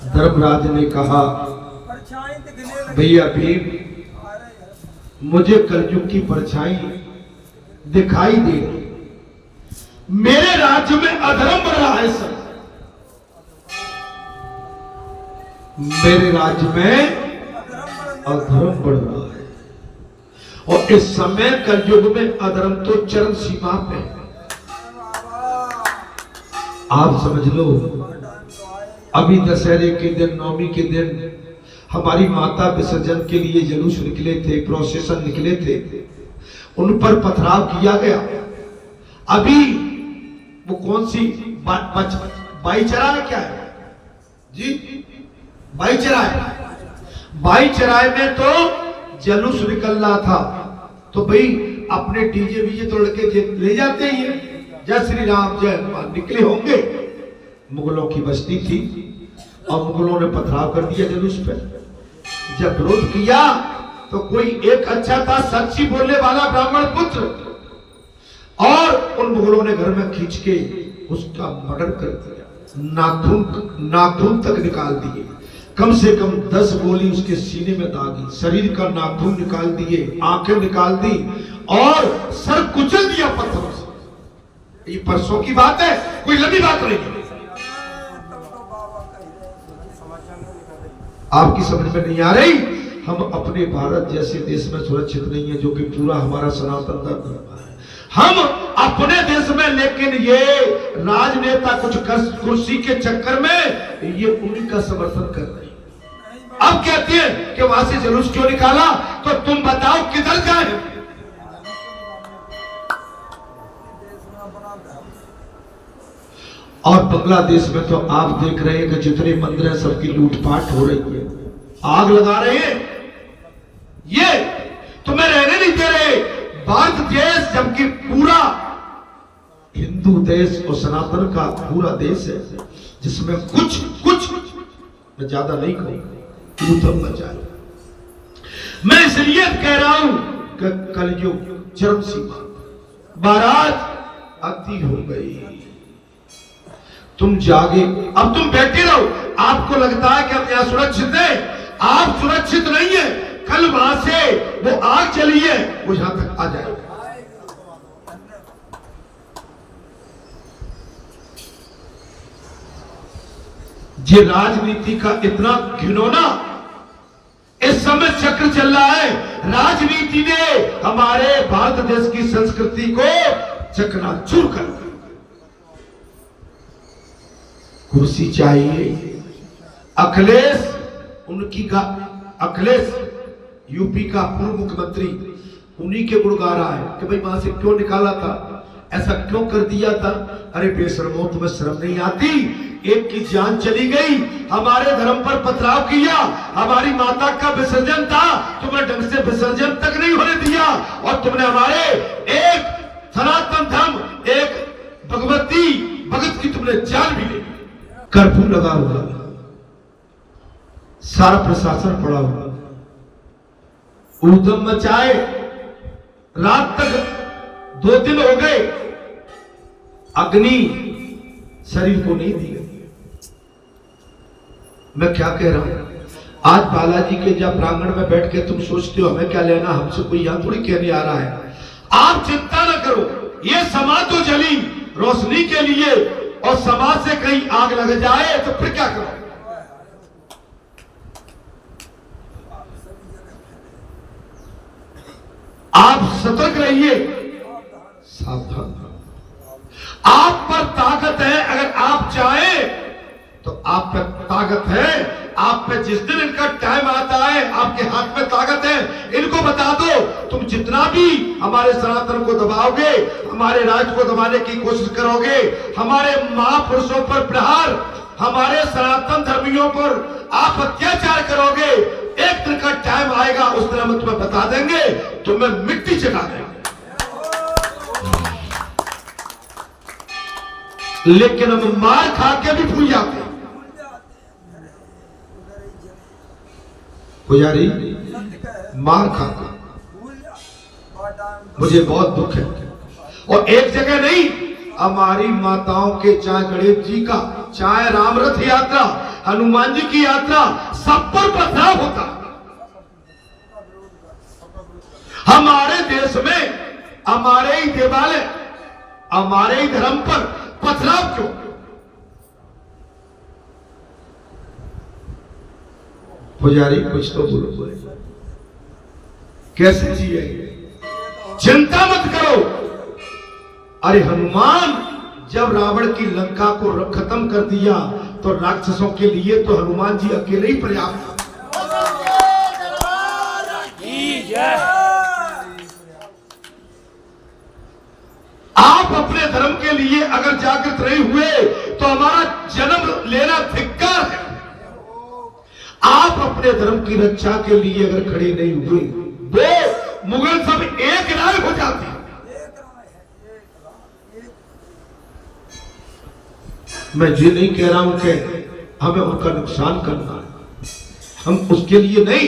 धर्मराज ने कहा, भैया भीम, मुझे कलयुग की परछाई दिखाई दे रही। मेरे राज्य में अधर्म बढ़ रहा है सर, मेरे राज्य में अधर्म बढ़ रहा है। और इस समय कलयुग में अधर्म तो चरम सीमा पे है। आप समझ लो, अभी दशहरे के दिन, नवमी के दिन हमारी माता विसर्जन के लिए जुलूस निकले थे, प्रोसेशन निकले थे, उन पर पथराव किया गया। अभी वो कौन सी भाईचारा है, क्या है जी, भाईचारा, भाईचारा में तो जुलूस निकल रहा था, तो भाई अपने डीजे वीजे तो लड़के ले जाते ही है, जय श्री राम जय हनुमान निकले होंगे। मुगलों की बस्ती थी और मुगलों ने पथराव कर दिया जुलूस पे। जब विरोध किया तो कोई एक अच्छा था, सच्ची बोलने वाला ब्राह्मण पुत्र, और उन मुगलों ने घर में खींच के उसका मर्डर कर दिया, नाखून तक निकाल दिए, कम से कम 10 गोली उसके सीने में दागी, शरीर का नाखून निकाल दिए, आंखें निकाल दी और सर कुचल दिया पत्थरों से। ये परसों की बात है, कोई लंबी बात नहीं है। आपकी समझ में नहीं आ रही? हम अपने भारत जैसे देश में सुरक्षित नहीं है, जो कि पूरा हमारा सनातन धर्म है। हम अपने देश में, लेकिन ये राजनेता कुछ कुर्सी के चक्कर में ये उन्हीं का समर्थन कर रहे हैं। अब कहती है कि वहां से जुलूस क्यों निकाला, तो तुम बताओ किधर जाए? और बांग्लादेश में तो आप देख रहे हैं कि जितने मंदिर हैं सबकी लूटपाट हो रही है, आग लगा रहे हैं। ये तुम्हें रहने नहीं दे रहे। भारत देश जबकि पूरा हिंदू देश और सनातन का पूरा देश है, जिसमें कुछ मैं ज्यादा नहीं कहूंगा, ऊधम मचाए। मैं इसलिए कह रहा हूं कि कलयुग चरम सीमा, बारात अति हो गई। तुम जागे, अब तुम बैठे रहो। आपको लगता है कि हम यहां सुरक्षित हैं, आप सुरक्षित नहीं है। कल वहां से वो आग चली है, वो यहां तक आ जाएगा। ये राजनीति का इतना घिनौना इस समय चक्र चल रहा है। राजनीति ने हमारे भारत देश की संस्कृति को चकनाचूर कर दिया। कुर्सी चाहिए। अखिलेश, अखिलेश यूपी का पूर्व मुख्यमंत्री, उन्हीं के गुण गा रहा है कि भाई वहां से क्यों निकाला था, ऐसा क्यों कर दिया था। अरे बेशर्मो, तुम्हें शर्म नहीं आती? एक की जान चली गई, हमारे धर्म पर पथराव किया, हमारी माता का विसर्जन था, तुमने ढंग से विसर्जन तक नहीं होने दिया, और तुमने हमारे एक सनातन धर्म, एक भगवती भगत की तुमने जान भी ली। कर्फ्यू लगा हुआ, सारा प्रशासन पड़ा हुआ, ऊधम मचाए। रात तक 2 दिन हो गए, अग्नि शरीर को नहीं दी गई। मैं क्या कह रहा हूं? आज बालाजी के जब प्रांगण में बैठ के तुम सोचते हो हमें क्या लेना, हमसे कोई यहां थोड़ी कहने आ रहा है। आप चिंता ना करो, ये समाज तो जली रोशनी के लिए, और समाज से कहीं आग लग जाए तो फिर क्या करो? आप सतर्क रहिए, सावधान। आप पर ताकत है, अगर आप चाहें तो आप पे ताकत है। आप पे जिस दिन इनका टाइम आता है, आपके हाथ में ताकत है। इनको बता दो, तुम जितना भी हमारे सनातन को दबाओगे, हमारे राज्य को दबाने की कोशिश करोगे, हमारे महापुरुषों पर प्रहार, हमारे सनातन धर्मियों पर आप अत्याचार करोगे, एक दिन का टाइम आएगा, उस दिन हम तुम्हें बता देंगे, तुम्हें मिट्टी चढ़ा देंगे। लेकिन हम मार खा के भी भूल जाते हैं। पुजारी, मार खा के मुझे बहुत दुख है। और एक जगह नहीं, हमारी माताओं के, चाहे गणेश जी का, चाहे राम रथ यात्रा, हनुमान जी की यात्रा सब पर पथराव होता। हमारे देश में हमारे ही देवालय, हमारे ही धर्म पर पथराव क्यों? पुजारी कुछ तो बोलो, कैसे जिएंगे? चिंता मत करो। अरे हनुमान जब रावण की लंका को खत्म कर दिया तो राक्षसों के लिए तो हनुमान जी अकेले ही पर्याप्त। आप अपने धर्म के लिए अगर जागृत नहीं हुए तो हमारा जन्म लेना धिक्कार है। आप अपने धर्म की रक्षा के लिए अगर खड़े नहीं हुए वो मुगल सब एक राय हो जाते। मैं ये नहीं कह रहा हूं कि हमें उनका नुकसान करना है, हम उसके लिए नहीं।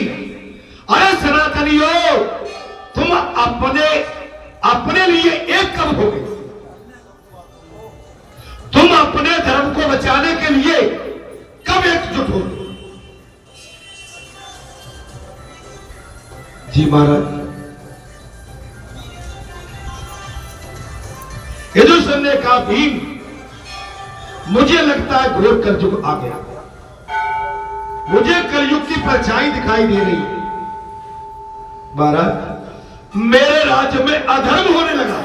अरे सनातनियों, तुम अपने लिए एक कब हो गए? तुम अपने धर्म को बचाने के लिए कब एकजुट हो? जी महाराज, यदुषण ने कहा भीम, मुझे लगता है घोर कलयुग आ गया, मुझे कलयुग की परछाई दिखाई दे रही है। महाराज, मेरे राज्य में अधर्म होने लगा।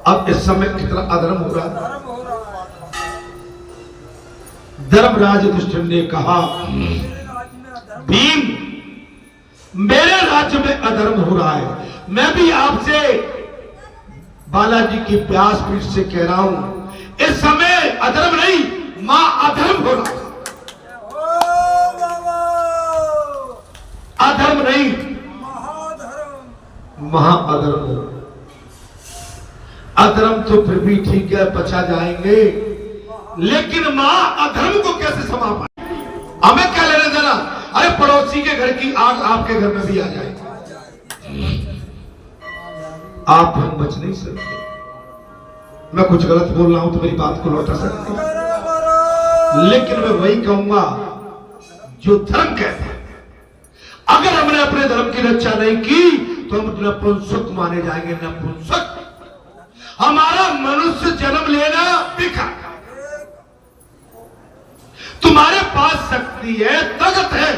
अब इस समय कितना अधर्म हो रहा है? धर्मराज युधिष्ठिर ने कहा भीम, मेरे राज्य में अधर्म हो रहा है। मैं भी आपसे बालाजी की व्यासपीठ से कह रहा हूं, इस समय अधर्म नहीं, मां अधर्म हो रहा है। अधर्म नहीं, महाअधर्म हो। अधर्म तो फिर भी ठीक है, बचा जाएंगे, लेकिन मां अधर्म को कैसे समा पाए? हमें क्या लेना देना? अरे पड़ोसी के घर की आग आपके घर में भी आ जाए, आप हम बच नहीं सकते। मैं कुछ गलत बोल रहा हूं तो मेरी बात को लौटा सकते हैं, लेकिन मैं वही कहूंगा जो धर्म कहता है। अगर हमने अपने धर्म की रक्षा नहीं की तो हम नपुंसक माने जाएंगे। नपुंसक, हमारा मनुष्य जन्म लेना दिखा। तुम्हारे पास शक्ति है, ताकत है,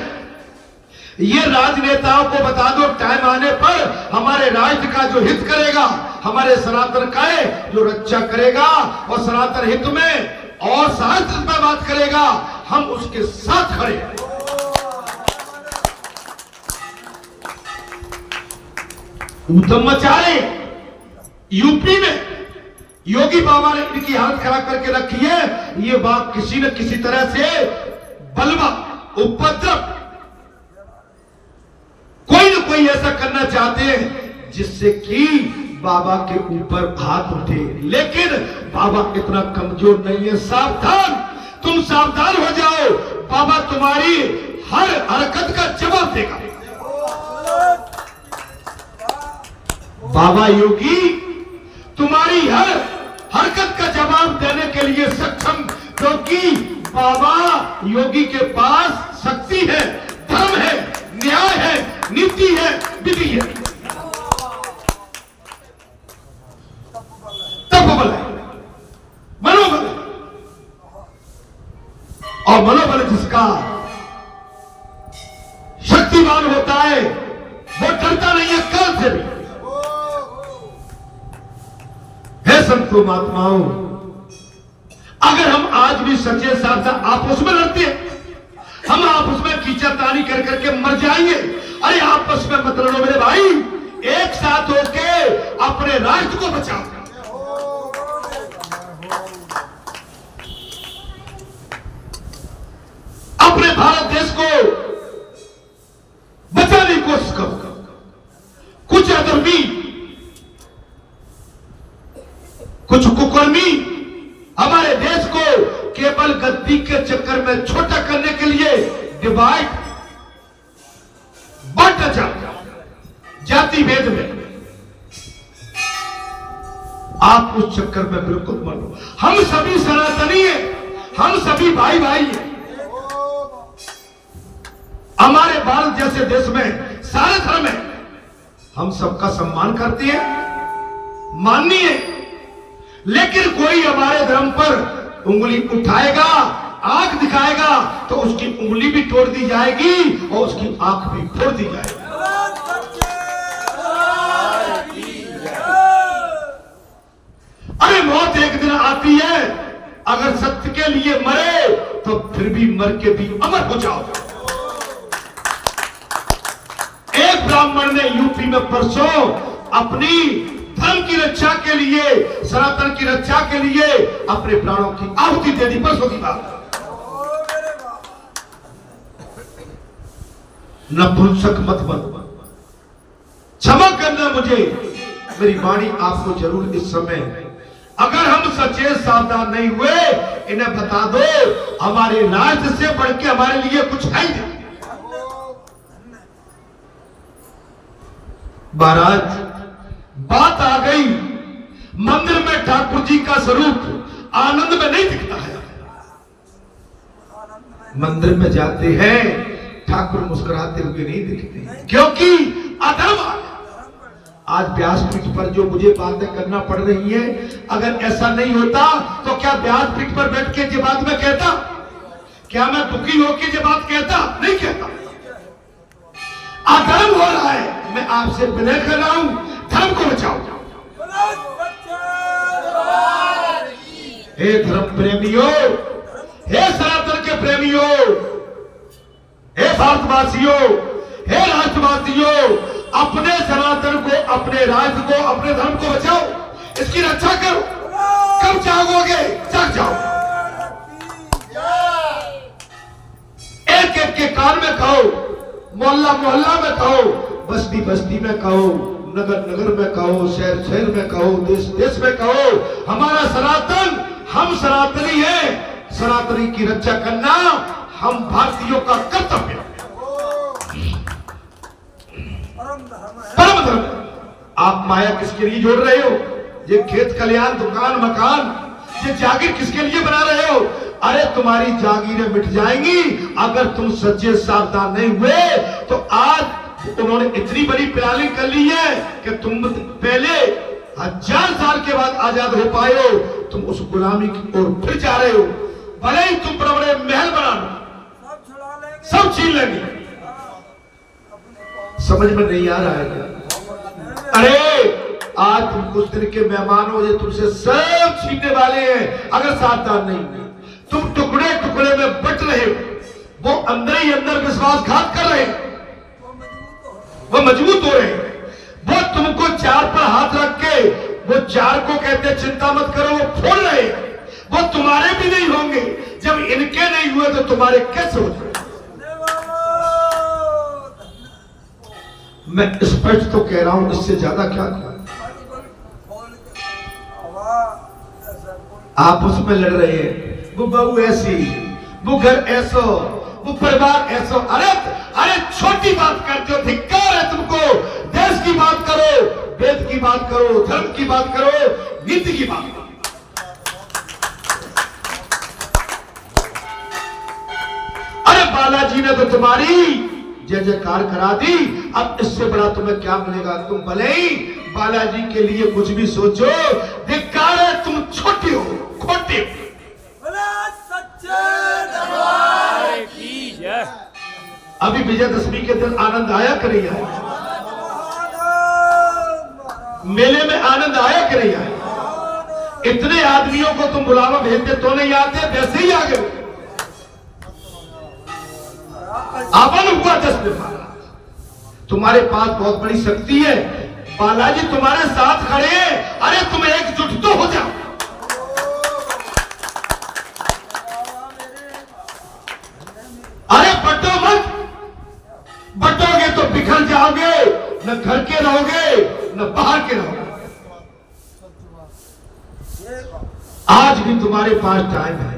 ये राजनेताओं को बता दो, टाइम आने पर हमारे राज्य का जो हित करेगा, हमारे सनातन का जो रक्षा करेगा और सनातन हित में और शास्त्र पर बात करेगा, हम उसके साथ खड़े हैं। उधम मचा रहे यूपी में, योगी बाबा ने इनकी हालत खराब करके रखी है। ये बात किसी न किसी तरह से बलवा, उपद्रव, कोई न कोई ऐसा करना चाहते हैं जिससे कि बाबा के ऊपर हाथ उठे, लेकिन बाबा इतना कमजोर नहीं है। सावधान, तुम सावधान हो जाओ, बाबा तुम्हारी हर हरकत का जवाब देगा। बाबा योगी तुम्हारी हर हरकत का जवाब देने के लिए सक्षम, क्योंकि बाबा योगी के पास शक्ति है, धर्म है, न्याय है, नीति है, विधि है, तपोबल है, मनोबल है। और मनोबल जिसका शक्तिवान होता है वो डरता नहीं है काल से भी। हे संतो महात्माओं, अगर हम आज भी सच्चे साथ आपस में लड़ते हैं, हम आपस में कीचड़तानी कर करके मर जाएंगे। अरे आपस में मत लड़ो मेरे भाई, एक साथ होके अपने राष्ट्र को बचाओ। अपने भारत देश को बचाने की कोशिश करो। कुछ अधर्मी, कुछ कुकर्मी हमारे देश को केवल गद्दी के चक्कर में छोटा करने के लिए डिवाइड, बांटना चाहते हैं जाति भेद में। आप उस चक्कर में बिल्कुल मत लो। हम सभी सनातनी हैं, हम सभी भाई भाई हैं। हमारे भारत जैसे देश में सारे धर्म है, हम सबका सम्मान करते हैं, माननीय। लेकिन कोई हमारे धर्म पर उंगली उठाएगा, आंख दिखाएगा तो उसकी उंगली भी तोड़ दी जाएगी और उसकी आंख भी फोड़ दी जाएगी। अरे मौत एक दिन आती है, अगर सत्य के लिए मरे तो फिर भी मर के भी अमर हो जाओ। एक ब्राह्मण ने यूपी में परसों अपनी धर्म की रक्षा के लिए, सनातन की रक्षा के लिए अपने प्राणों की आहुति दे दी। परसों की बात। नपुंसक मत बनो। क्षमा करना मुझे, मेरी वाणी आपको जरूर इस समय, अगर हम सचेत सावधान नहीं हुए, इन्हें बता दो हमारे राज्य से बढ़ के हमारे लिए कुछ है नहीं। महाराज बात आ गई, मंदिर में ठाकुर जी का स्वरूप आनंद में नहीं दिखता है। मंदिर में जाते हैं, ठाकुर मुस्कुराते हुए नहीं दिखते, क्योंकि अधर्म। आज व्यासपीठ पर जो मुझे बातें करना पड़ रही है, अगर ऐसा नहीं होता तो क्या व्यासपीठ पर बैठ के ये बात मैं कहता? क्या मैं दुखी होकर ये बात कहता? नहीं कहता। अधर्म हो रहा है, मैं आपसे विनय कर रहा हूं, धर्म को बचाओ। हे धर्म प्रेमियों, हे सनातन के प्रेमियों, हे भारतवासियों, हे राष्ट्रवासियों, अपने सनातन को, अपने राज्य को, अपने धर्म को बचाओ, इसकी रक्षा करो। कब जागोगे? जाग जाओ। एक एक के कान में कहो, मोहल्ला मोहल्ला में कहो, बस्ती बस्ती में कहो, नगर नगर में कहो, शहर शहर में कहो, देश देश में कहो, हमारा सनातन, हम सनातनी हैं, सनातनी की रक्षा करना हम भारतीयों का कर्तव्य है, परम धर्म। आप माया किसके लिए जोड़ रहे हो? ये खेत खलियान, दुकान मकान, ये जागीर किसके लिए बना रहे हो? अरे तुम्हारी जागीरें मिट जाएंगी अगर तुम सच्चे सावधान नहीं हुए। तो आज उन्होंने इतनी बड़ी प्लानिंग कर ली है कि तुम पहले 1000 साल के बाद आजाद हो पाए हो, तुम उस गुलामी की ओर फिर जा रहे हो। भले ही तुम बड़े बड़े महल बना लो, सब छीन लेंगे। समझ में नहीं आ रहा है क्या? अरे आज तुम कुछ दिन के मेहमान हो, ये तुमसे सब छीनने वाले हैं अगर सावधान नहीं हुए। तुम टुकड़े टुकड़े में बट रहे हो, वो अंदर ही अंदर विश्वासघात कर रहे हैं, वो मजबूत हो रहे हैं। वो तुमको चार पर हाथ रख के, वो चार को कहते चिंता मत करो, वो फोड़ रहे हैं। वो तुम्हारे भी नहीं होंगे, जब इनके नहीं हुए तो तुम्हारे कैसे हो जाए? मैं स्पष्ट तो कह रहा हूं, इससे ज्यादा क्या कहूं? आप उसमें लड़ रहे हैं, वो बहू ऐसी, वो घर ऐसो, वो परिवार ऐसो। अरे अरे छोटी बात करते हो, धिक्कार है तुमको। देश की बात करो, वेद की बात करो, धर्म की बात करो, नीति की बात करो। अरे बालाजी ने तो तुम्हारी जय जयकार करा दी, अब इससे बड़ा तुम्हें क्या मिलेगा? तुम भले ही बालाजी के लिए कुछ भी सोचो, धिक्कार है, तुम छोटे हो, खोटे हो। अभी विजयदशमी के दिन आनंद आया कि नहीं आया? मेले में आनंद आया कि नहीं आया? इतने आदमियों को तुम बुलावा भेजते तो नहीं आते, वैसे ही आ गए। आवन हुआ 10 दिन। तुम्हारे पास बहुत बड़ी शक्ति है, बालाजी तुम्हारे साथ खड़े हैं। अरे तुम एकजुट तो हो जाओ। अरे बटो मत, बटोगे तो बिखर जाओगे, न घर के रहोगे न बाहर के रहोगे। आज भी तुम्हारे पास टाइम है।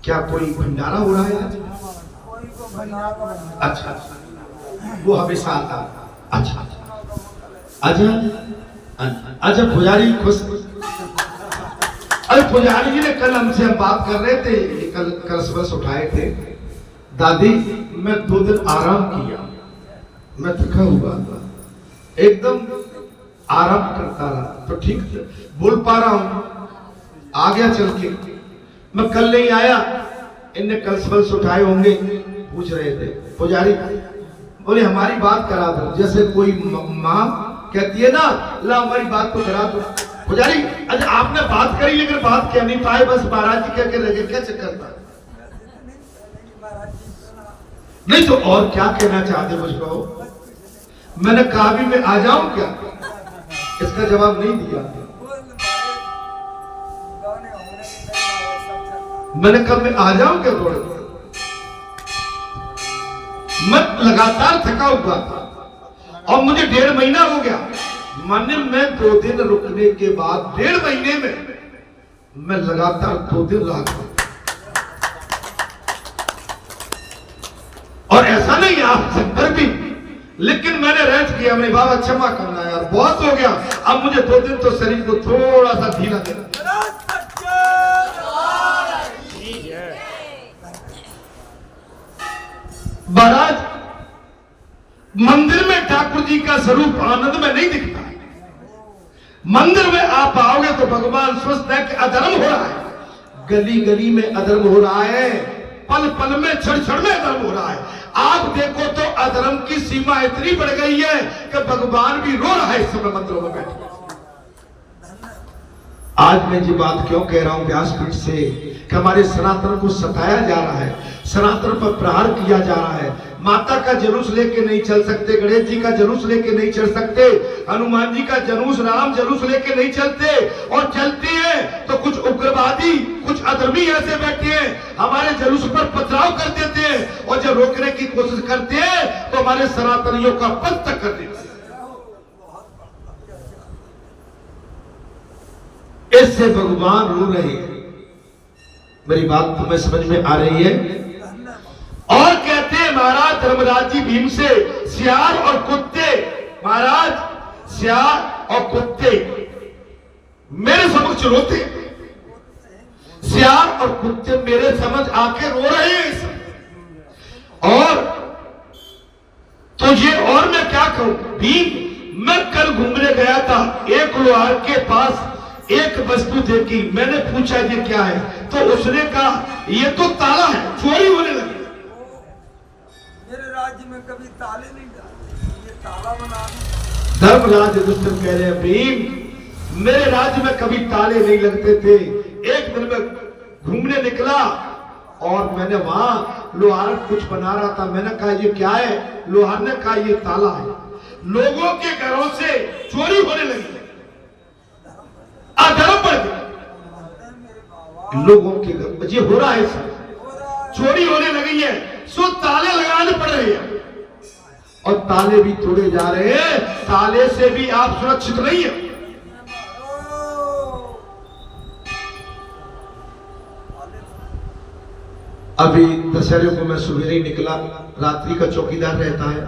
क्या कोई भंडारा हो रहा है आज? अच्छा, वो हमेशा आता। अच्छा अच्छा अच्छा, पुजारी खुश। अरे पुजारी जी ने कल हमसे हम बात कर रहे थे, कल सुबह उठाए थे, दादी मैं 2 दिन आराम किया, मैं थका हुआ था, एकदम आराम करता रहा तो ठीक बोल पा रहा हूं, आ गया चल के। मैं कल नहीं आया, इनने कल सुबह उठाए होंगे, पूछ रहे थे पुजारी, बोले हमारी बात करा दो, जैसे कोई माँ कहती है ना ला हमारी बात तो करा दो। पुजारी अरे आपने बात करी लेकिन बात कह नहीं पाए, बस महाराज जी कह के रह गए, क्या चक्कर था? नहीं तो और क्या कहना चाहते मुझको? मैंने कहा भी मैं आ जाऊं क्या? इसका जवाब नहीं दिया। मैंने कहा मैं आ जाऊं क्या? थोड़े मैं लगातार थका हुआ था और मुझे 1.5 महीना हो गया। माने मैं 2 दिन रुकने के बाद 1.5 महीने में मैं लगातार 2 दिन रहा था। और ऐसा नहीं आप सब पर भी, लेकिन मैंने रेस्ट किया, मैंने बाबा क्षमा करना यार, बहुत हो गया, अब मुझे 2 दिन तो शरीर को थोड़ा सा ढीला देना। महाराज मंदिर में ठाकुर जी का स्वरूप आनंद में नहीं दिखता है। मंदिर में आप आओगे तो भगवान सोचते हैं कि अधर्म हो रहा है, गली गली में अधर्म हो रहा है, पल पल में क्षण क्षण में अधर्म हो रहा है। आप देखो तो अधर्म की सीमा इतनी बढ़ गई है कि भगवान भी रो रहा है इस समय मंदिरों में बैठे। आज मैं ये बात क्यों कह रहा हूं व्यासपीठ से कि हमारे सनातन को सताया जा रहा है, सनातन पर प्रहार किया जा रहा है। माता का जुलूस लेके नहीं चल सकते, गणेश जी का जुलूस लेके नहीं चल सकते, हनुमान जी का जुलूस, राम जुलूस लेके नहीं चलते, और चलते हैं तो कुछ उग्रवादी, कुछ अधर्मी ऐसे बैठे हैं हमारे जुलूस पर पथराव कर देते हैं, और जब रोकने की कोशिश करते हैं तो हमारे सनातनियों का पद तक कर देते हैं। इससे भगवान रो रहे हैं। मेरी बात तुम्हें समझ में आ रही है? और कहते हैं महाराज धर्मराज जी भीम से, सियार और कुत्ते, महाराज सियार और कुत्ते मेरे समक्ष रोते, सियार और कुत्ते मेरे समझ आके रो रहे हैं। और तुझे और मैं क्या कहूं भीम, मैं कल घूमने गया था, एक लोहार के पास एक वस्तु देखी, मैंने पूछा ये क्या है, तो उसने कहा ये तो ताला है, चोरी होने लगी। मेरे राज्य में कभी ताले नहीं डाले, ये ताला बना। धर्मराज युधिष्ठिर कह रहे हैं भीम मेरे राज्य में कभी ताले नहीं लगते थे। एक दिन में घूमने निकला और मैंने वहां लोहार कुछ बना रहा था, मैंने कहा ये क्या है? लोहार ने कहा ये ताला है। लोगों के घरों से चोरी होने लगी, अधर्म बढ़ गया, लोगों के घर ये हो रहा है, चोरी होने लगी है, सो ताले लगाने पड़ रहे हैं, और ताले भी तोड़े जा रहे हैं। ताले से भी आप सुरक्षित नहीं है। अभी दशहरे को मैं सवेरे ही निकला, रात्रि का चौकीदार रहता है,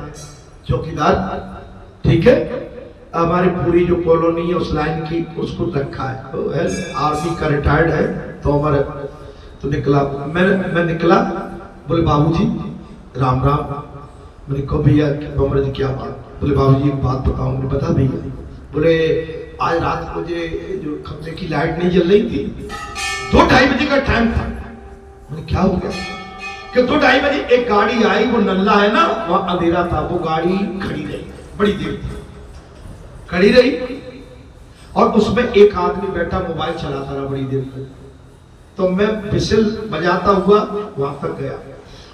चौकीदार ठीक है, हमारी पूरी जो कॉलोनी है उस लाइन की उसको रखा है, तो आर्मी का रिटायर्ड है, तो हमारे तो निकला, मैं निकला, बोले बाबूजी राम राम। मैंने कहा भैया बमरा जी क्या बात? बोले बाबूजी एक बात बताऊं। मैंने बता भैया। बोले आज रात मुझे जो कमरे की लाइट नहीं जल रही थी, 2-2:30 बजे का टाइम था। मैंने क्या हो गया? कि 2-2:30 बजे एक गाड़ी आई, वो नल्ला है ना, वहां अंधेरा था, वो गाड़ी खड़ी रही बड़ी देर खड़ी रही, और उसमें एक आदमी बैठा मोबाइल चलाता रहा बड़ी देर तक। तो मैं विसिल बजाता हुआ वहां तक गया,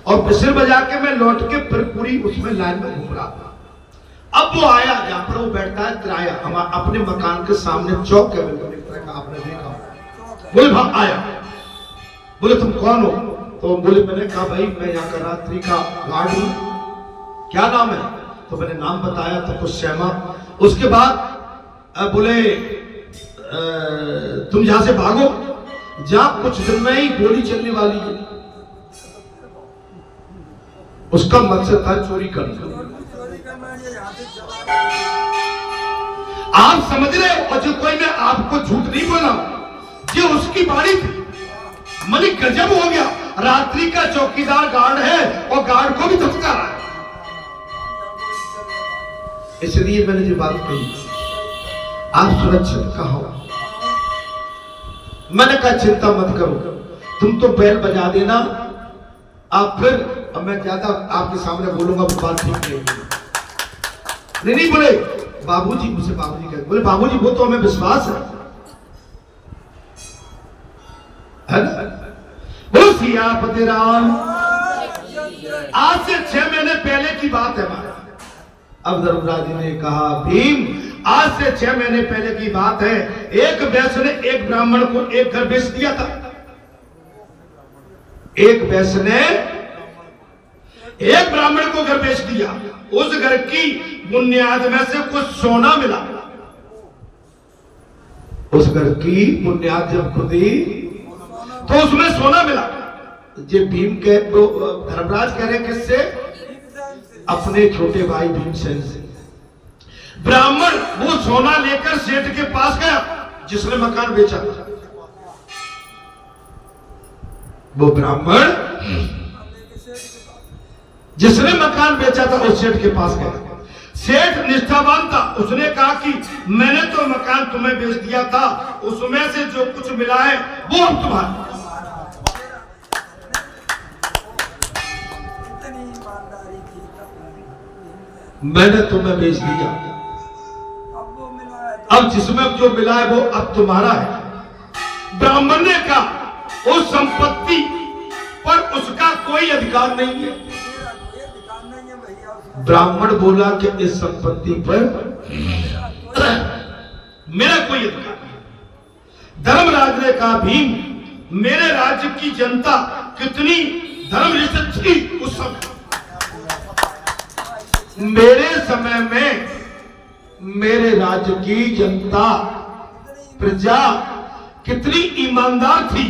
और विसिल बजा के मैं लौट के फिर पूरी उसमें लाइन में घूम रहा था। अब वो आया जहां पर वो बैठता है किराया, हम अपने मकान के सामने चौक है, आपने देखा। बोले भाई आया, बोले तुम कौन हो? तो बोले मैंने कहा भाई मैं यहाँ का रात्रि का गार्ड हूं। क्या नाम है? तो मैंने नाम बताया, तो कुछ श्यामा। उसके बाद बोले तुम यहां से भागो, जहां कुछ दिन में ही गोली चलने वाली है। उसका मकसद था चोरी करना। आप समझ रहे हो? और जो कोई मैं आपको झूठ नहीं बोला, ये उसकी बाड़ी थी। मलिक गजब हो गया, रात्रि का चौकीदार गार्ड है और गार्ड को भी धमका रहा है। इसलिए मैंने जो बात कही, आप सुरक्षित कहो। मैंने कहा चिंता मत करो, तुम तो बैल बजा देना। आप फिर, अब मैं ज्यादा आपके सामने बोलूंगा वो बात ठीक नहीं होगी। नहीं बोले बाबूजी, मुझसे बाबूजी कहते, बोले बाबूजी वो तो हमें विश्वास है ना। बोलो सियापति राम। आज से 6 महीने पहले की बात है हमारे। अब धर्मराज ने कहा भीम, आज से 6 महीने पहले की बात है, एक वैश्य ने एक ब्राह्मण को एक घर बेच दिया था। एक वैश्य ने एक ब्राह्मण को घर बेच दिया। उस घर की बुनियाद में से कुछ सोना मिला। उस घर की बुनियाद जब खुदी तो उसमें सोना मिला। ये भीम के तो धर्मराज कह रहे किससे? अपने छोटे भाई भीमसेन से। ब्राह्मण वो सोना लेकर सेठ के पास गया जिसने मकान बेचा। वो ब्राह्मण जिसने मकान बेचा था उस सेठ के पास गया। सेठ निष्ठावान था, उसने कहा कि मैंने तो मकान तुम्हें बेच दिया था, उसमें से जो कुछ मिला है वो अब तुम्हारा। मैंने तुम्हें बेच दिया, अब जिसमें जो मिला है वो अब तुम्हारा है। ब्राह्मण ने कहा उस संपत्ति पर उसका कोई अधिकार नहीं है। ब्राह्मण बोला कि इस संपत्ति पर मेरा कोई अधिकार नहीं। धर्मराज ने कहा भीम, मेरे राज्य की जनता कितनी धर्मनिष्ठ थी उस समय। मेरे समय में मेरे राज्य की जनता प्रजा कितनी ईमानदार थी।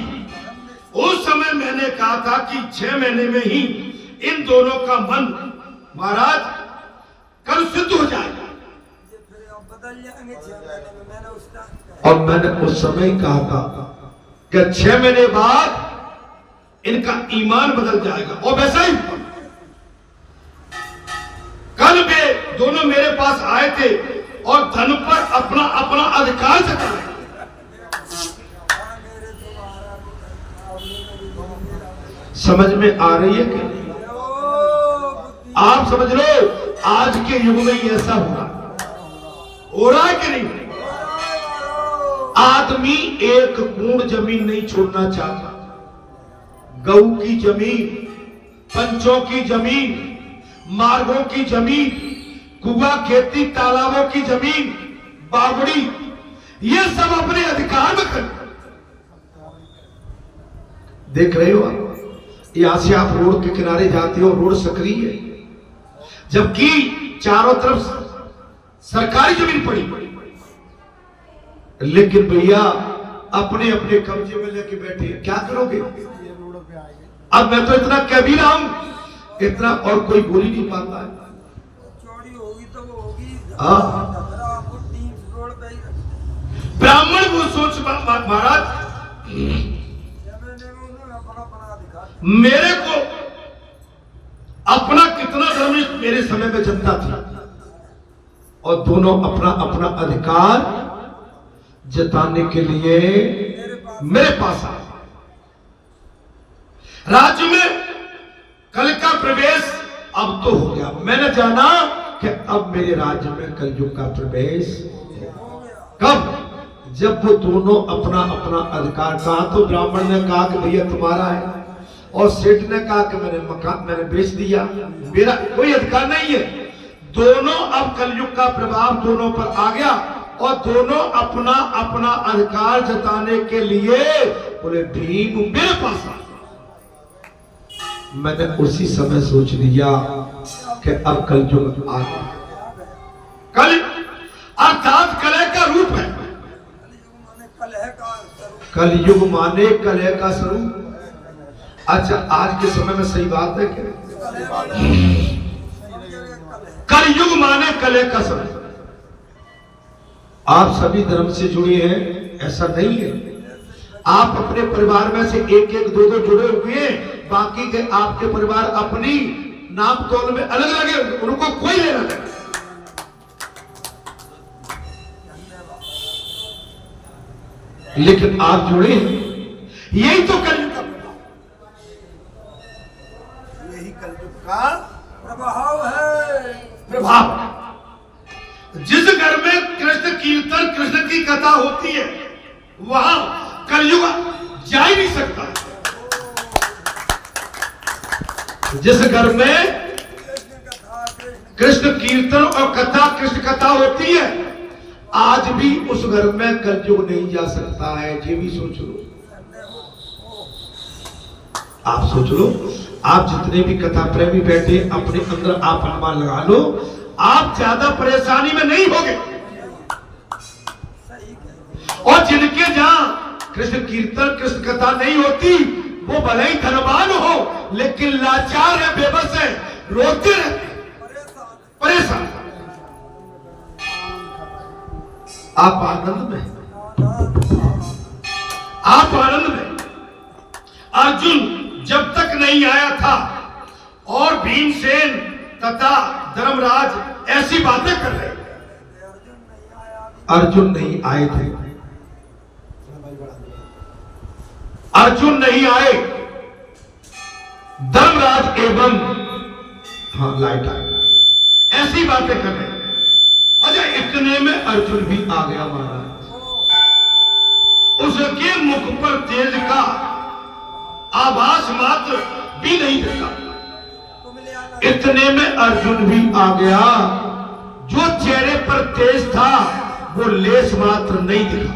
उस समय मैंने कहा था कि 6 महीने में ही इन दोनों का मन महाराज कल सिद्ध हो जाएगा। और मैंने उस समय कहा था कि 6 महीने बाद इनका ईमान बदल जाएगा। और वैसा ही कल वे दोनों मेरे पास आए थे और धन पर अपना अपना अधिकार जताया। समझ में आ रही है कि नहीं? आप समझ लो आज के युग में ही ऐसा हो रहा है कि नहीं? आदमी एक कूड़ जमीन नहीं छोड़ना चाहता। गऊ की जमीन, पंचों की जमीन, मार्गों की जमीन, कुआ खेती तालाबों की जमीन, बावड़ी, ये सब अपने अधिकार में कर। देख रहे हो आप, यहां से आप रोड के किनारे जाते हो, रोड सक्रिय है, जबकि चारों तरफ सरकारी जमीन पड़ी। लेकिन भैया अपने अपने कब्जे में लेके बैठे, क्या करोगे? अब मैं तो इतना कह भी रहा हूं, इतना और कोई बोल ही नहीं पाता है। चोरी होगी तो वो होगी। ब्राह्मण वो सोच महाराज मेरे को अपना कितना धर्मिष्ठ मेरे समय में जनता थी, और दोनों अपना अपना अधिकार जताने के लिए मेरे पास आए। राज्य में कल का प्रवेश अब तो हो गया। मैंने जाना कि अब मेरे राज्य में कलयुग का प्रवेश कब? जब वो दोनों अपना अपना अधिकार कहा। तो ब्राह्मण ने कहा कि भैया तुम्हारा है, और सेठ ने कहा कि मैंने बेच दिया, मेरा कोई अधिकार नहीं है। दोनों अब कलयुग का प्रभाव दोनों पर आ गया, और दोनों अपना अपना अधिकार जताने के लिए बोले भीम मेरे पास आ। मैंने उसी समय सोच लिया कि अब कलयुग आ गया। कल अर्थात कलह का रूप है। कलयुग माने कलह का स्वरूप। अच्छा, आज के समय में सही बात है क्या? कलयुग माने कलह का स्वरूप। आप सभी धर्म से जुड़े हैं ऐसा नहीं है, आप अपने परिवार में से एक एक दो दो जुड़े हुए हैं, बाकी के आपके परिवार अपनी नाम तोल में अलग लगे, उनको कोई लेना नहीं। लेकिन आप जुड़े, यही तो कलयुग का यही कलयुग का प्रभाव है। प्रभाव। जिस घर में कृष्ण कीर्तन कृष्ण की कथा होती है वहां कलयुग जा ही नहीं सकता। जिस घर में कृष्ण कीर्तन और कथा कृष्ण कथा होती है आज भी उस घर में कलयुग नहीं जा सकता है। ये भी सोच लो, आप सोच लो। आप जितने भी कथा प्रेमी बैठे अपने अंदर आप अनुमान लगा लो, आप ज्यादा परेशानी में नहीं होगे। और जिनके जहां कृष्ण कीर्तन कृष्ण कथा नहीं होती वो भले ही धनवान हो लेकिन लाचार है, बेबस है, रोते रहते, परेशान। आप आनंद में, आप आनंद में। अर्जुन जब तक नहीं आया था और भीमसेन तथा धर्मराज ऐसी बातें कर रहे, अर्जुन नहीं आए थे, अर्जुन नहीं आए, धर्मराज एवं हाँ लाइट आए, ऐसी बातें कर रहे। अच्छा, इतने में अर्जुन भी आ गया महाराज। उसके मुख पर तेज का आभास मात्र भी नहीं दिखा। इतने में अर्जुन भी आ गया। जो चेहरे पर तेज था वो लेस मात्र नहीं दिखा।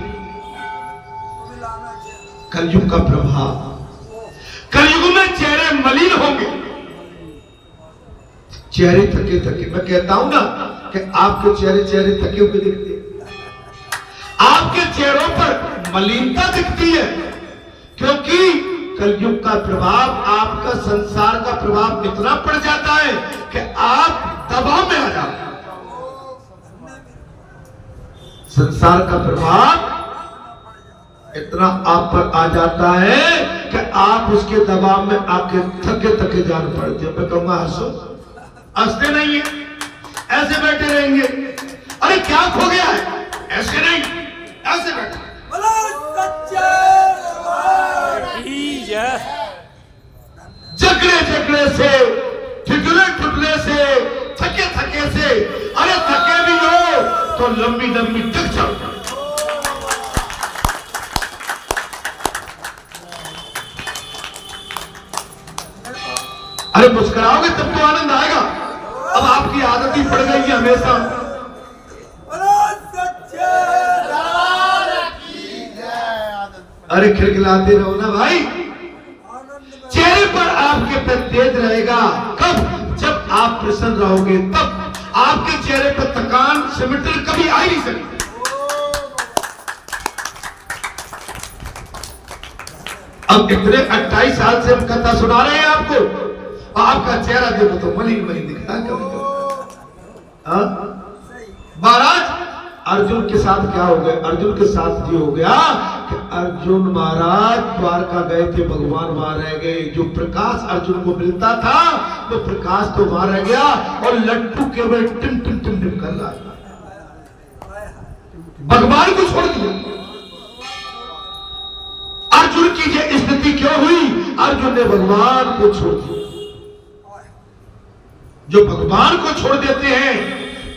कलयुग का प्रभाव। कलयुग में चेहरे मलिन होंगे, चेहरे थके थके। मैं कहता हूं ना कि आपके चेहरे थके हुए दिखते हैं, आपके चेहरों पर मलिनता दिखती है, क्योंकि कलयुग का प्रभाव, आपका संसार का प्रभाव इतना पड़ जाता है कि आप दबाव में आ जाते हैं। संसार का प्रभाव इतना आप पर आ जाता है कि आप उसके दबाव में आके थके थके जान पड़ते हैं। मैं कहूंगा हंसो, हंसते नहीं है, ऐसे बैठे रहेंगे। अरे क्या खो गया है? ऐसे नहीं, ऐसे बैठे। जकड़े जकड़े से, ठिठुले ठुठले से, थके थके से। अरे थके भी हो तो लंबी लंबी तक चलता। अरे मुस्कुराओगे तब तो आनंद आएगा। अब आपकी आदत ही पड़ गई है हमेशा। अरे खिलखिलाते रहो ना भाई। चेहरे पर आपके पे तेज रहेगा कब? जब आप प्रसन्न रहोगे तब। आपके चेहरे पर थकान सिमटन कभी आ ही नहीं सकती। अब इतने 28 साल से हम कथा सुना रहे हैं आपको, आपका चेहरा देखो तो मलिन मलिन दिखता है कभी कभी। महाराज अर्जुन के साथ क्या हो गया? अर्जुन के साथ ये हो गया कि अर्जुन महाराज द्वारका गए थे, भगवान वहां रह गए। जो प्रकाश अर्जुन को मिलता था वो प्रकाश तो वहां रह गया और लट्टू केवल टिम टिम टिम टिम कर रहा है। भगवान को छोड़ दिया। अर्जुन की ये स्थिति क्यों हुई? अर्जुन ने भगवान को छोड़ दिया। जो भगवान को छोड़ देते हैं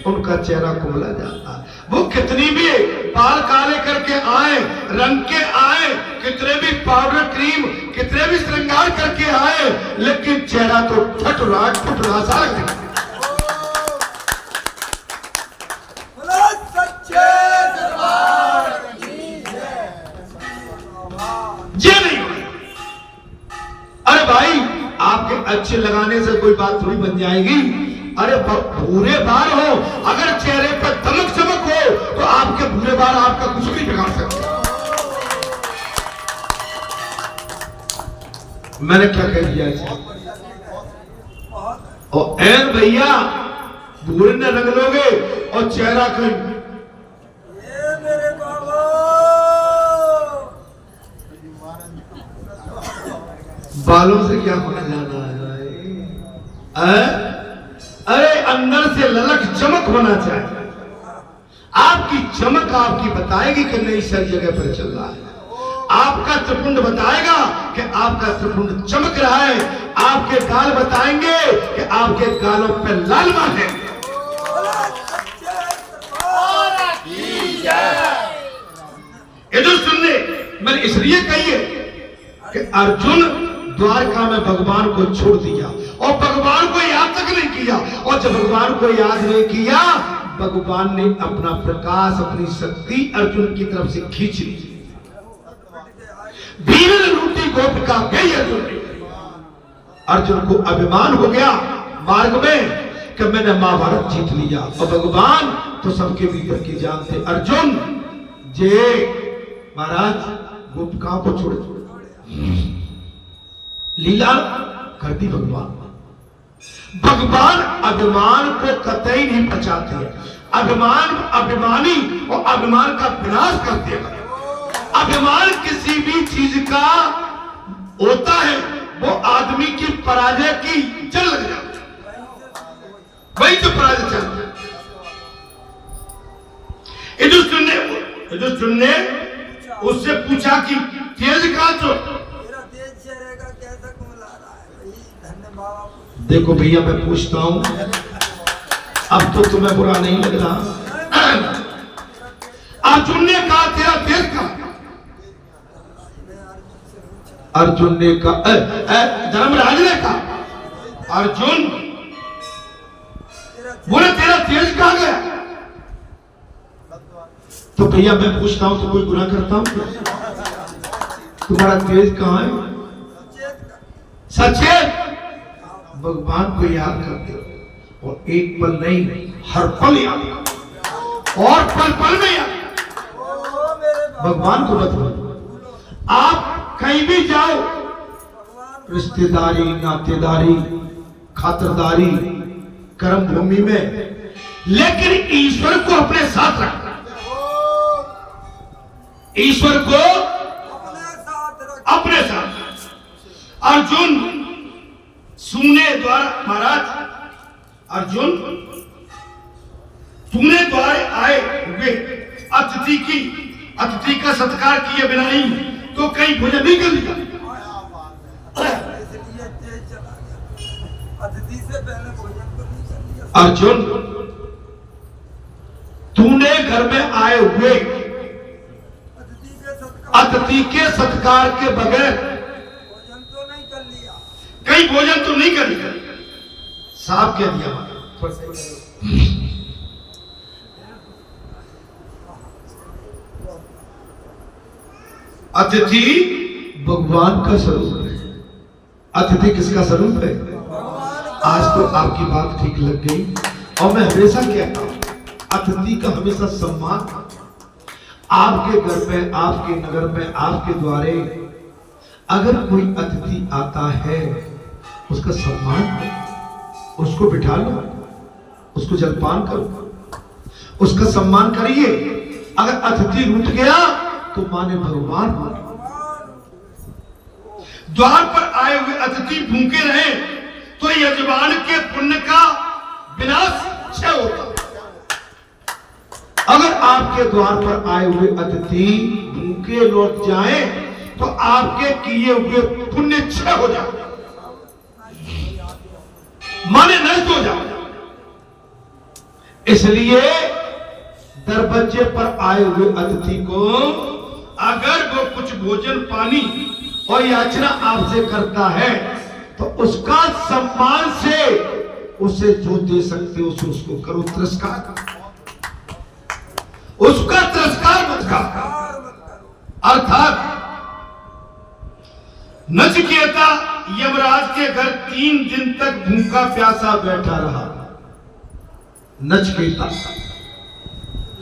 उनका चेहरा कुमला जाता है। वो कितनी भी बाल काले करके आए, रंग के आए, कितने भी पाउडर क्रीम, कितने भी श्रृंगार करके आए, लेकिन चेहरा तो ठठुरा ठुठुरा सा लगता है। ये नहीं। अरे भाई आपके अच्छे लगाने से कोई बात थोड़ी बन जाएगी। अरे भूरे बाल हो, अगर चेहरे पर दमक चमक हो तो आपके भूरे बाल आपका कुछ भी बिगाड़ सकते। मैंने क्या कह दिया इसे? और ऐन भैया भूरे न रंग लोगे और चेहरा कहीं। बालों से क्या होने जाना है? अरे अंदर से ललक चमक होना चाहिए। आपकी चमक आपकी बताएगी कि नहीं सही जगह पर चल रहा है। आपका त्रिपुंड बताएगा कि आपका त्रिपुंड चमक रहा है। आपके गाल बताएंगे कि आपके गालों पे लालिमा है। ये जो सुनने मैंने इसलिए कही है कि अर्जुन द्वारका में भगवान को छोड़ दिया और भगवान को याद तक नहीं किया, और जब भगवान को याद नहीं किया भगवान ने अपना प्रकाश अपनी शक्ति अर्जुन की तरफ से खींच ली। वीर लूटी गोपिका गई अर्जुन को अभिमान हो गया मार्ग में कि मैंने महाभारत जीत लिया, और भगवान तो सबके भीतर की जानते। अर्जुन जे महाराज गोपिकाओं को छोड़ लीला करती भगवान अभिमान को कतई नहीं बचाते हैं। अभिमानी और अभिमान का विनाश करते हैं। अभिमान किसी भी चीज का होता है वो आदमी की पराजय की जड़ लग जाती है, वही तो पराजय चलता है। युधिष्ठिर ने उससे पूछा कि तेज का तो देखो भैया मैं पूछता हूं, अब तो तुम्हें बुरा नहीं लग रहा। अर्जुन ने कहा तेरा तेज का, अर्जुन ने कहा धर्मराज ने कहा अर्जुन बोले तेरा तेज कहां गया? तो भैया मैं पूछता हूं तो कोई गुनाह करता हूं? तुम्हारा तेज कहां है? सचेत भगवान को याद करते हो, और एक पल नहीं हर पल याद, और पल पल में याद भगवान को बताओ। आप कहीं भी जाओ, रिश्तेदारी नातेदारी खातिरदारी कर्म भूमि में, लेकिन ईश्वर को अपने साथ रखना, ईश्वर को अपने साथ। अर्जुन सुने द्वारा महाराज अर्जुन तूने द्वारे आए हुए अतिथि का सत्कार किए बिना नहीं तो कहीं भोजन नहीं कर लिया। अर्जुन तूने घर में आए हुए अतिथि के सत्कार के बगैर कहीं भोजन तो नहीं कर लिया। साफ कह दिया अतिथि भगवान का स्वरूप है। अतिथि किसका स्वरूप है? आज तो आपकी बात ठीक लग गई, और मैं हमेशा कहता हूं अतिथि का हमेशा सम्मान। आपके घर में आपके नगर में आपके द्वारे अगर कोई अतिथि आता है उसका सम्मान करो, उसको बिठा लो, उसको जलपान करो, उसका सम्मान करिए। अगर अतिथि रूठ गया तो माने भगवान माने। द्वार पर आए हुए अतिथि भूखे रहे तो यजमान के पुण्य का विनाश क्षय होता। अगर आपके द्वार पर आए हुए अतिथि भूखे लौट जाएं तो आपके किए हुए पुण्य क्षय हो जाए, माने नष्ट हो जाए। इसलिए दरवाजे पर आए हुए अतिथि को अगर वो कुछ भोजन पानी और याचना आपसे करता है तो उसका सम्मान से उसे जो दे सकते हो उसे उसको करो। तिरस्कार, उसका तिरस्कार मत करो। अर्थात नचिकेता यमराज के घर 3 दिन तक भूखा प्यासा बैठा रहा। नचिकेता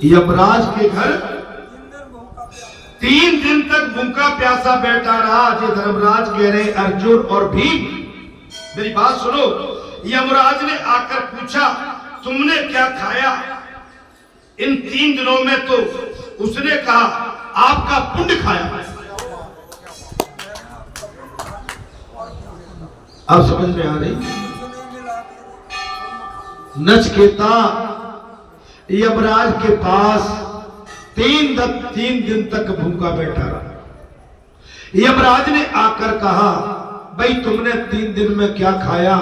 यमराज के घर 3 दिन तक भूखा प्यासा बैठा रहा। जो धर्मराज कह रहे अर्जुन और भीम मेरी बात सुनो। यमराज ने आकर पूछा तुमने क्या खाया इन 3 दिनों में? तो उसने कहा आपका पुण्य खाया। अब समझ में आ रही? कुछ नहीं मिला मेरे। नचकेता यमराज के पास 3 दिन तक भूखा बैठा रहा। यमराज ने आकर कहा, भाई तुमने 3 दिन में क्या खाया?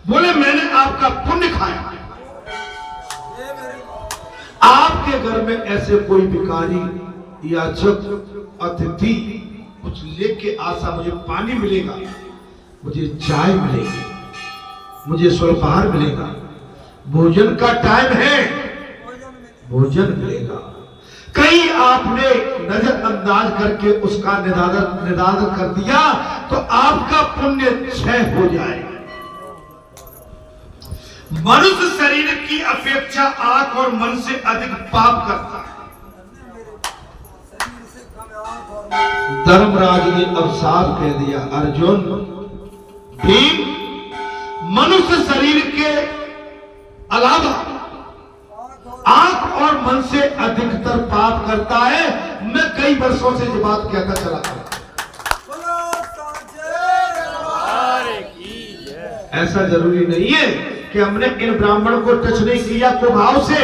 बोले मैंने आपका पुण्य खाया। ये मेरी आपके घर में ऐसे कोई भिखारी याचक अतिथि कुछ लेके आशा, मुझे पानी मिलेगा, मुझे चाय मिलेगी, मुझे स्वल्पाहार मिलेगा, भोजन का टाइम है, भोजन में भोजन मिलेगा। कहीं आपने नजरअंदाज करके उसका निरादर कर दिया तो आपका पुण्य क्षय हो जाएगा। मनुष्य शरीर की अपेक्षा आंख और मन से अधिक पाप करता है। शरीर से कम आंख और मन। धर्मराज ने अब साफ कह दिया, अर्जुन भीम मनुष्य शरीर के अलावा आंख और मन से अधिकतर पाप करता है। मैं कई वर्षों से ये बात कहता चला था। बोलो सांचे दरबार की। ऐसा जरूरी नहीं है कि हमने इन ब्राह्मण को टच नहीं किया कुभाव से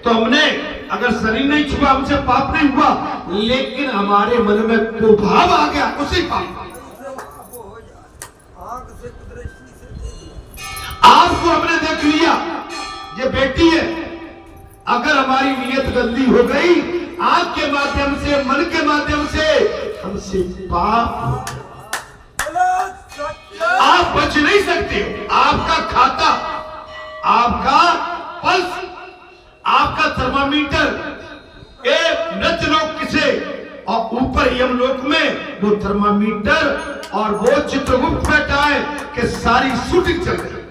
तो हमने, अगर शरीर नहीं छुआ हमसे पाप नहीं हुआ, लेकिन हमारे मन में कुभाव आ गया, उसी पाप। वो हो जाए। आंख से दृष्टि से देख। आपको हमने देख लिया, ये बेटी है, अगर हमारी नीयत गंदी हो गई, आंख के माध्यम से, मन के माध्यम से हमसे पाप, बोलो सत्य। आप बच नहीं सकते हो। आपका खाता, आपका पल्स, आपका थर्मामीटर, एक मृत्यलोक किसे और ऊपर यमलोक में वो थर्मामीटर और वो चित्रगुप्त बैठा है कि सारी शूटिंग चल रही है।